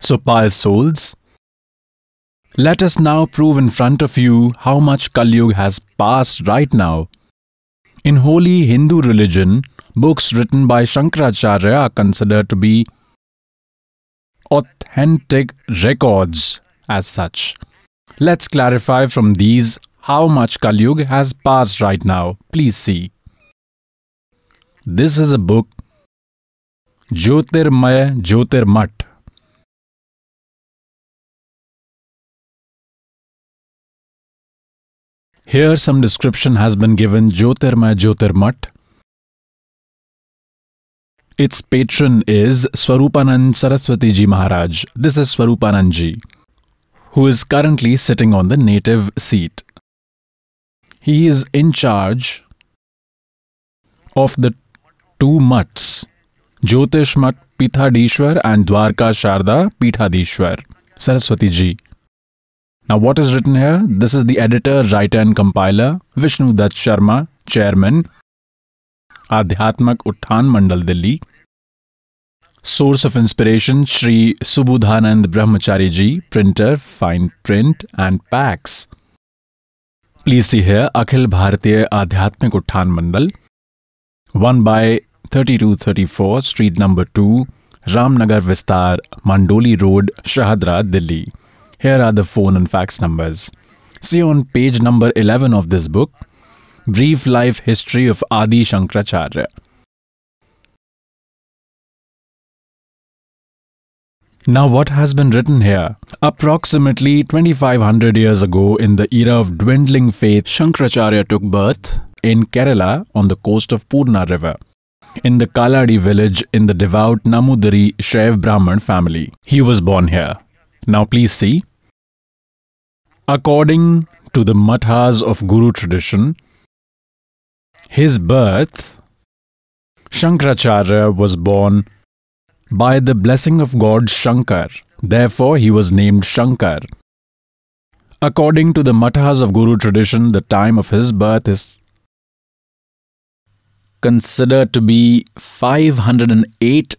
So pious souls, let us now prove in front of you how much Kali Yuga has passed right now. In holy Hindu religion, books written by Shankaracharya are considered to be authentic records as such. Let's clarify from these how much Kali Yuga has passed right now. Please see. This is a book, Jyotirmaya Jyotirmat. Here some description has been given Jyotirmaya Jyotirmat. Its patron is Swarupanand Saraswati Ji Maharaj. This is Swarupanand Ji, who is currently sitting on the native seat. He is in charge of the two mutts, Jyotish Mutt Pithadishwar and Dwarka Sharda Pithadishwar, Saraswati Ji. Now what is written here? This is the editor, writer and compiler, Vishnu Dutt Sharma, Chairman, Adhyatmak Uttan Mandal, Delhi. Source of inspiration, Shri Subudhanand Brahmachari Ji, printer, fine print and packs. Please see here, Akhil Bharatiya Adhyatmik Uttan Mandal, 1 by 3234, street number 2, Ramnagar Vistar, Mandoli Road, Shahadra, Delhi. Here are the phone and fax numbers. See on page number 11 of this book, Brief Life History of Adi Shankaracharya. Now what has been written here? Approximately 2500 years ago, in the era of dwindling faith, Shankaracharya took birth in Kerala on the coast of Purna river, in the Kaladi village in the devout Namudari Shaiv Brahman family. He was born here. Now please see. According to the Mathas of Guru tradition, his birth, Shankaracharya was born by the blessing of God Shankar. Therefore, he was named Shankar. According to the Mathas of Guru tradition, the time of his birth is considered to be 508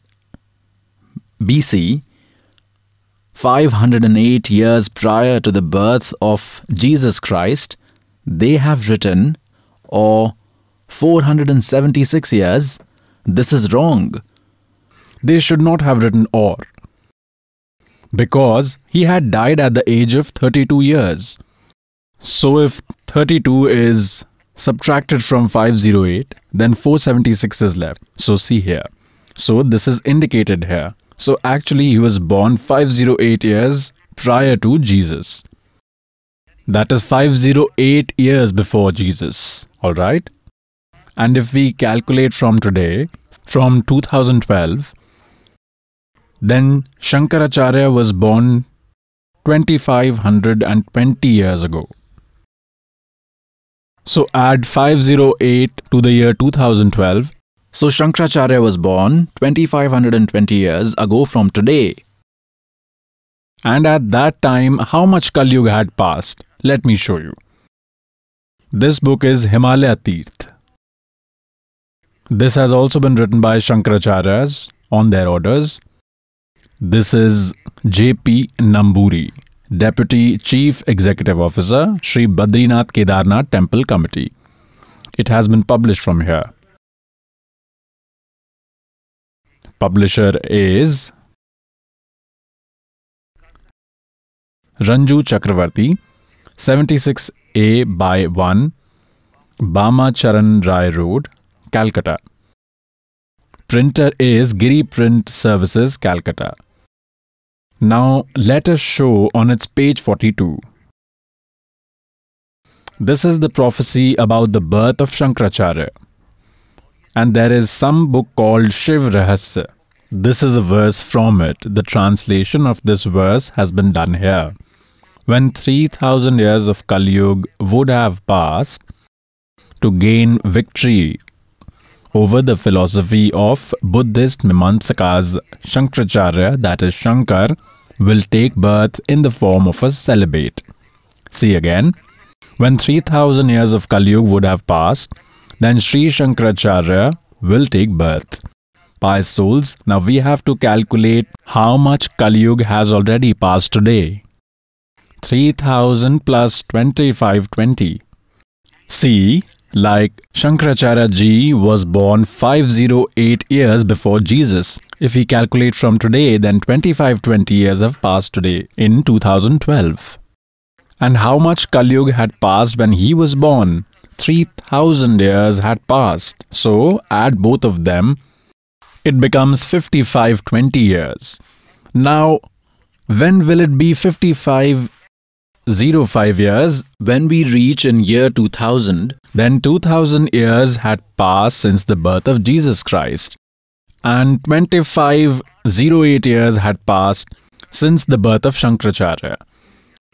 BC, 508 years prior to the birth of Jesus Christ. They have written, or 476 years. This is wrong. They should not have written or, because he had died at the age of 32 years. So if 32 is subtracted from 508, then 476 is left. So see here. So this is indicated here. So actually he was born 508 years prior to Jesus. That is 508 years before Jesus. Alright? And if we calculate from today, from 2012, then Shankaracharya was born 2520 years ago. So add 508 to the year 2012. So Shankaracharya was born 2520 years ago from today. And at that time, how much Kali Yuga had passed? Let me show you. This book is Himalaya Tirth. This has also been written by Shankaracharyas on their orders. This is J.P. Namburi, Deputy Chief Executive Officer, Sri Badrinath Kedarnath Temple Committee. It has been published from here. Publisher is Ranju Chakravarti, 76A by 1, Bama Charan Rai Road, Calcutta. Printer is Giri Print Services, Calcutta. Now let us show on its page 42. This is the prophecy about the birth of Shankaracharya. And there is some book called Shiv Rahasya. This is a verse from it. The translation of this verse has been done here. When 3000 years of Kali Yuga would have passed, to gain victory over the philosophy of Buddhist Mimamsakas, Shankaracharya, that is Shankar, will take birth in the form of a celibate. See again. When 3000 years of Kali Yuga would have passed, then Sri Shankaracharya will take birth. pious souls, now we have to calculate how much Kali Yuga has already passed today. 3000 plus 2520. See, like Shankaracharya ji was born 508 years before Jesus. If we calculate from today, then 2520 years have passed today in 2012. And how much Kali Yuga had passed when he was born? 3000 years had passed. So, add both of them, it becomes 5520 years. Now, when will it be 5505 years? When we reach in year 2000, then 2000 years had passed since the birth of Jesus Christ. And 2508 years had passed since the birth of Shankaracharya.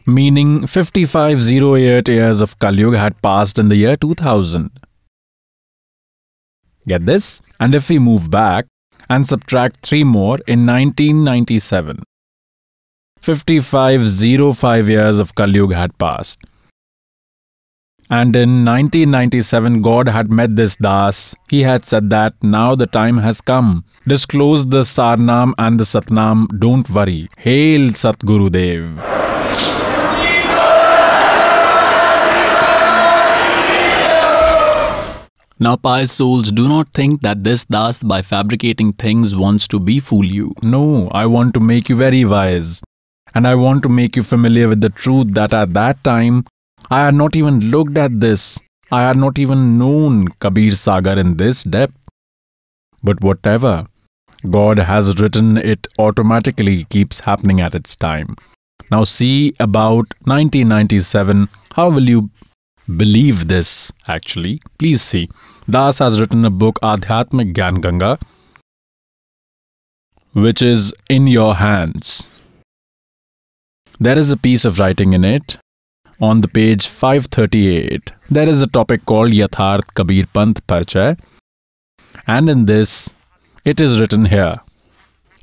Meaning 5508 years of Kali Yuga had passed in the year 2000. Get this? And if we move back and subtract 3 more in 1997, 5505 years of Kali Yuga had passed. And in 1997, God had met this Das. He had said that now the time has come. Disclose the Sarnam and the Satnam, don't worry. Hail Satguru Dev. Now, pious souls, do not think that this Das, by fabricating things, wants to befool you. No, I want to make you very wise. And I want to make you familiar with the truth that at that time, I had not even looked at this. I had not even known Kabir Sagar in this depth. But whatever God has written, it automatically keeps happening at its time. Now see, about 1997, how will you believe this actually? Please see. Das has written a book, Adhyatmik Gyan Ganga, which is in your hands. There is a piece of writing in it. On the page 538, there is a topic called Yatharth Kabir Panth Parchay. And in this, it is written here.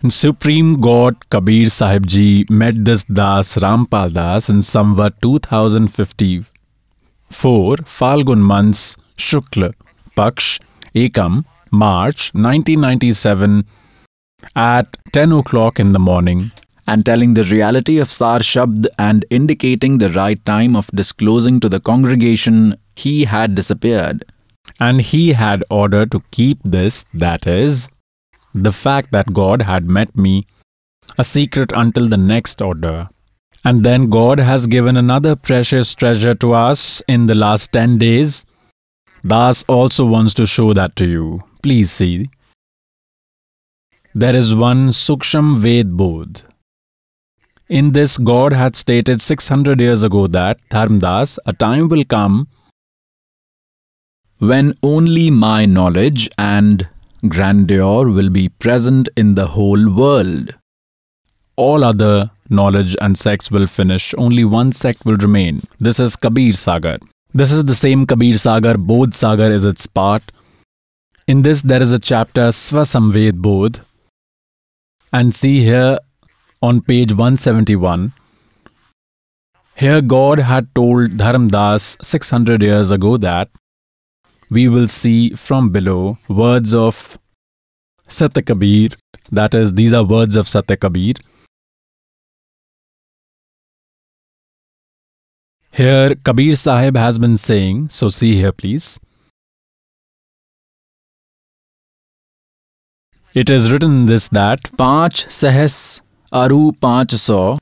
Supreme God Kabir Sahib Ji met this Das Rampal Das in Samvat 2054, Falgun months, Shukla, Paksh, Ekam, March 1997 at 10 o'clock in the morning, and telling the reality of Sar Shabd and indicating the right time of disclosing to the congregation, he had disappeared. And he had ordered to keep this, that is, the fact that God had met me, a secret until the next order. And then God has given another precious treasure to us in the last 10 days. Das also wants to show that to you. Please see. There is one Suksham Ved Bodh. In this, God had stated 600 years ago that, Dharmdas, a time will come when only my knowledge and grandeur will be present in the whole world. All other knowledge and sects will finish, only one sect will remain. This is Kabir Sagar. This is the same Kabir Sagar, Bodh Sagar is its part. In this there is a chapter Swasamved Bodh. And see here on page 171. Here God had told Dharamdas 600 years ago that we will see from below words of Satya Kabir, that is, these are words of Satya Kabir. Here Kabir Sahib has been saying, so see here please. It is written in this that 5 सहस अरु 500,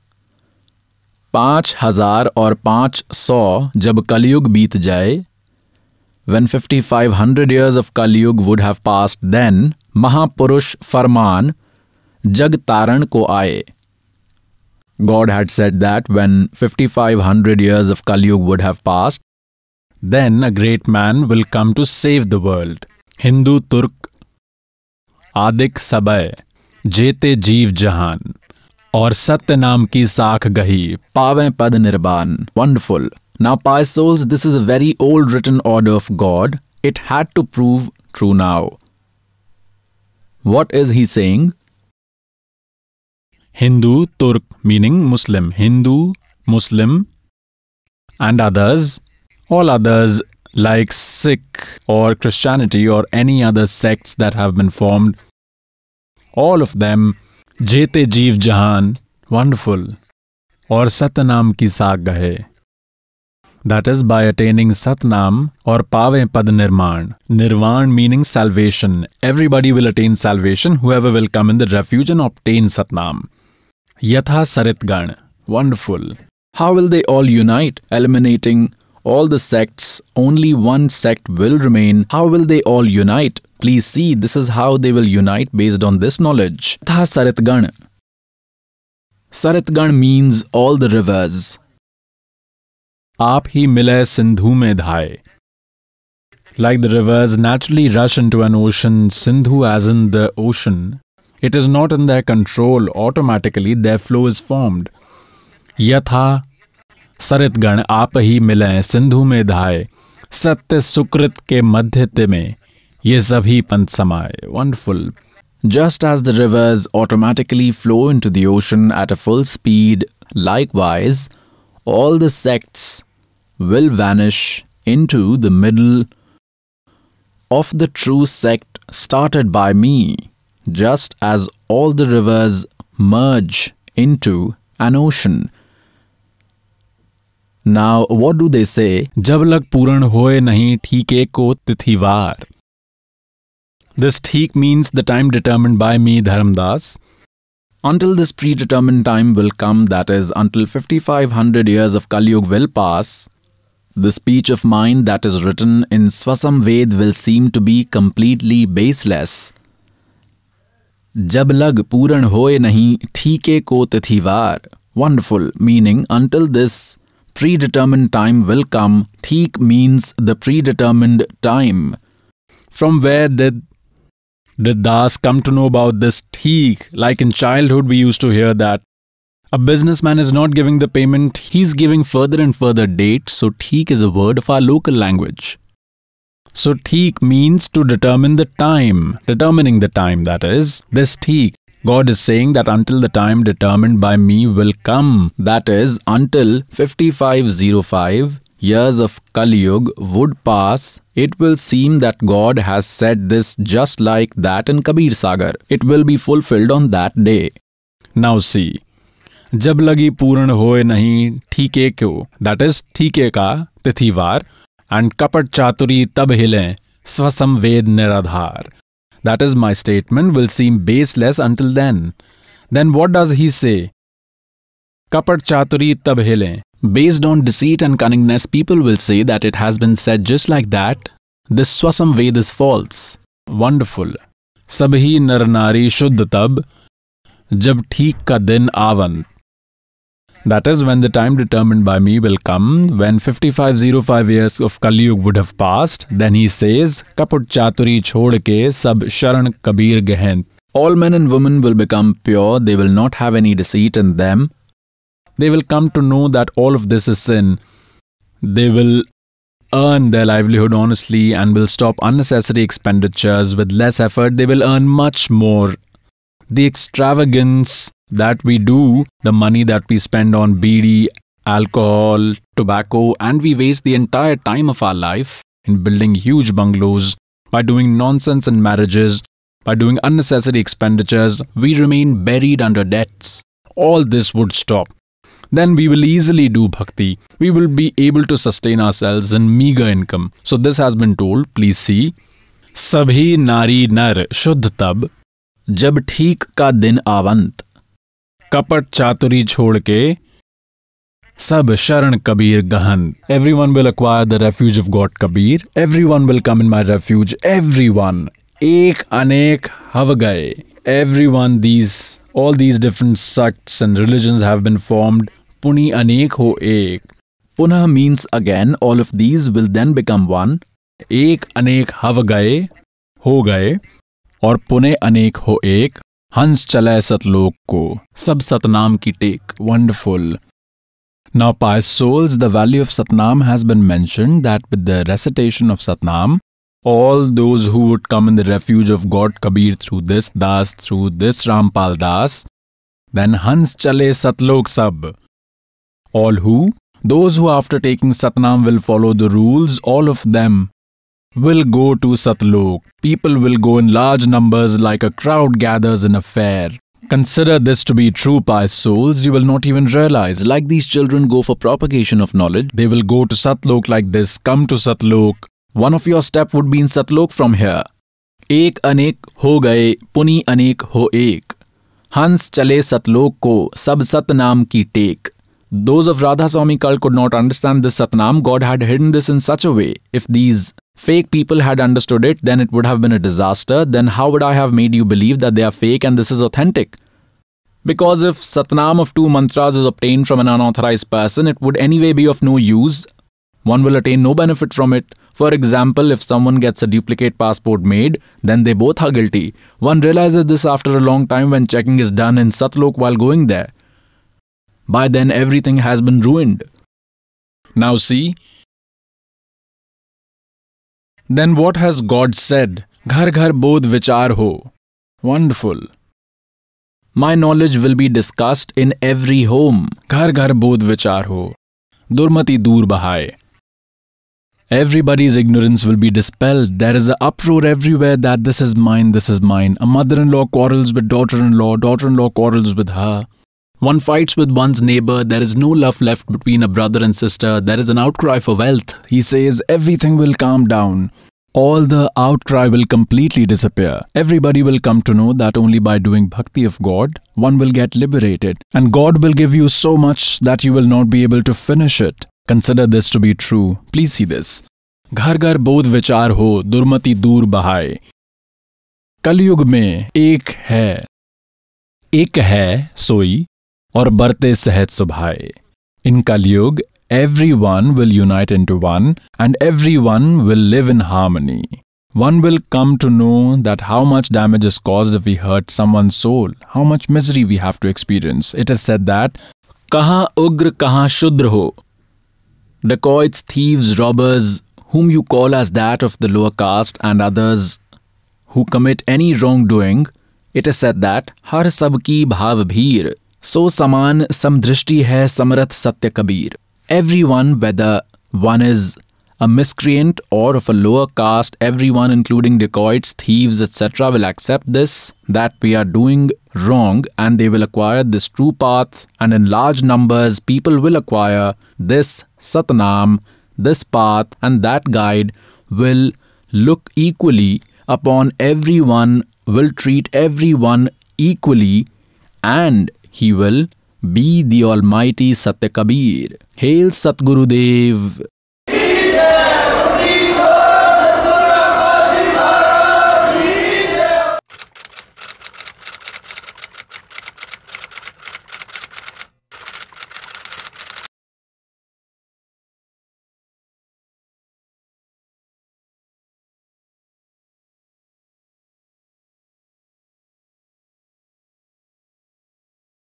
5000 और 500 जब कलयुग बीत जाए, when 5500 years of Kaliyug would have passed, then Mahapurush Farman Jag Taran ko aaye. God had said that when 5500 years of Kaliyug would have passed, then a great man will come to save the world. Hindu, Turk, Adik Sabay, Jete Jeev Jahan, और सत्य नाम की साख गही, पावें पद निर्बान. Wonderful. Now, pious souls, this is a very old written order of God. It had to prove true now. What is he saying? Hindu, Turk, meaning Muslim. Hindu, Muslim, and others, all others like Sikh or Christianity or any other sects that have been formed all of them, Jete Jeev Jahan, wonderful, और सतनाम की साग गहे. That is by attaining Satnam or Pave Pad Nirman. Nirvan meaning salvation. Everybody will attain salvation, whoever will come in the refuge and obtain Satnam. Yatha Saritgan. Wonderful. How will they all unite? Eliminating all the sects, only one sect will remain. How will they all unite? Please see, this is how they will unite based on this knowledge. Yatha Saritgan. Saritgan means all the rivers. आप ही मिले सिंधु में धाए. Like the rivers naturally rush into an ocean, Sindhu as in the ocean, it is not in their control, automatically their flow is formed. Yatha Saritgan आप ही मिले सिंधु में धाए, सत्य सुकृत के मध्य में ये सभी पंथ समाए. Wonderful. Just as the rivers automatically flow into the ocean at a full speed, likewise, all the sects will vanish into the middle of the true sect started by me, just as all the rivers merge into an ocean. Now, what do they say? जब लग पूर्ण होए नहीं ठीके को तिथिवार. This ठीक means the time determined by me, Dharamdas. Until this predetermined time will come, that is, until 5500 years of Kali Yug will pass, the speech of mine that is written in Swasam Ved will seem to be completely baseless. Jab lag puran hoye nahi theeke ko tithivar. Wonderful, meaning until this predetermined time will come. Theek means the predetermined time. From where did Das come to know about this theek? Like in childhood we used to hear that a businessman is not giving the payment, he's giving further and further dates. So theek is a word of our local language. So theek means to determine the time, determining the time, that is, this theek. God is saying that until the time determined by me will come, that is, until 5505 years of Kali Yug would pass, it will seem that God has said this just like that in Kabir Sagar. It will be fulfilled on that day. Now see, जब लगी पूर्ण होए नहीं ठीके क्यों, that is ठीके का तिथिवार, and कपट चातुरी तब हिले स्वसम वेद निराधार. That is, my statement will seem baseless until then. Then what does he say? Kapat chaturi tab हिले. Based on deceit and cunningness, people will say that it has been said just like that. This Swasam Ved is false. Wonderful. Sabhi nar nari shuddh tab, jab theek ka din avan. That is, when the time determined by me will come, when 5505 years of Kali Yug would have passed, then he says, Kaput chaturi chhod ke sab sharan kabir gehen. All men and women will become pure, they will not have any deceit in them. They will come to know that all of this is sin. They will earn their livelihood honestly and will stop unnecessary expenditures. With less effort, they will earn much more. The extravagance that we do, the money that we spend on bidi, alcohol, tobacco, and we waste the entire time of our life in building huge bungalows, by doing nonsense in marriages, by doing unnecessary expenditures, we remain buried under debts. All this would stop. Then we will easily do bhakti. We will be able to sustain ourselves in meager income. So this has been told, please see. Sabhi nari nar shuddh tab, jab theek ka din avant. Kapat chaturi chhod ke sab sharan kabir gahan. Everyone will acquire the refuge of God Kabir. Everyone will come in my refuge. Everyone. Ek anek hav gaye. Everyone, all these different sects and religions have been formed. Puni anek ho ek. Punah means again, all of these will then become one. Ek anek hav gaye, ho gaye. Aur pune anek ho ek. Hans chalai satlok ko. Sab satnam ki tek. Wonderful. Now, pious souls, the value of Satnam has been mentioned, that with the recitation of Satnam, all those who would come in the refuge of God Kabir through this Das, through this Rampal Das, then Hans Chale Satlok Sab. All who? Those who after taking Satnam will follow the rules, all of them will go to Satlok. People will go in large numbers like a crowd gathers in a fair. Consider this to be true, pious souls. You will not even realize. Like these children go for propagation of knowledge, They will go to Satlok like this. Come to Satlok. one of your step would be in Satlok from here. एक अनेक हो गए, पुनि अनेक हो एक. हंस चले सतलोक को, सब सतनाम की take. Those of Radha Swami cult could not understand this Satnam. God had hidden this in such a way. If these fake people had understood it, then it would have been a disaster. Then how would I have made you believe that they are fake and this is authentic? Because if Satnam of 2 mantras is obtained from an unauthorized person, it would anyway be of no use. One will attain no benefit from it. For example, if someone gets a duplicate passport made, then they both are guilty. One realizes this after a long time when checking is done in Satlok while going there. By then, everything has been ruined. Now see. Then what has God said? Ghar ghar bodh vichar ho. Wonderful. My knowledge will be discussed in every home. Ghar ghar bodh vichar ho. Durmati dur bahaye. Everybody's ignorance will be dispelled. There is an uproar everywhere that this is mine, this is mine. A mother-in-law quarrels with daughter-in-law, daughter-in-law quarrels with her. One fights with one's neighbor. There is no love left between a brother and sister. There is an outcry for wealth. He says everything will calm down. All the outcry will completely disappear. Everybody will come to know that only by doing bhakti of God, one will get liberated. And God will give you so much that you will not be able to finish it. Consider this to be true. Please see this. Ghar ghar bodh vichar ho, durmati dur bahaye. कलयुग में एक है सोई और बरते सहज सुभाए. In Kalyug, everyone will unite into one and everyone will live in harmony. One will come to know that how much damage is caused if we hurt someone's soul, how much misery we have to experience. It is said that Kahan ugra, kahan shudra ho. Dacoits, thieves, robbers, whom you call as that of the lower caste and others who commit any wrongdoing, it is said that har sabki bhav bheer, so saman samdrishti hai samrath satya kabir. Everyone, whether one is a miscreant or of a lower caste, everyone including dacoits, thieves, etc. will accept this, that we are doing wrong, and they will acquire this true path, and in large numbers people will acquire this Satnam, this path, and that guide will look equally upon everyone, will treat everyone equally, and he will be the Almighty Satya Kabir. Hail Satguru Dev!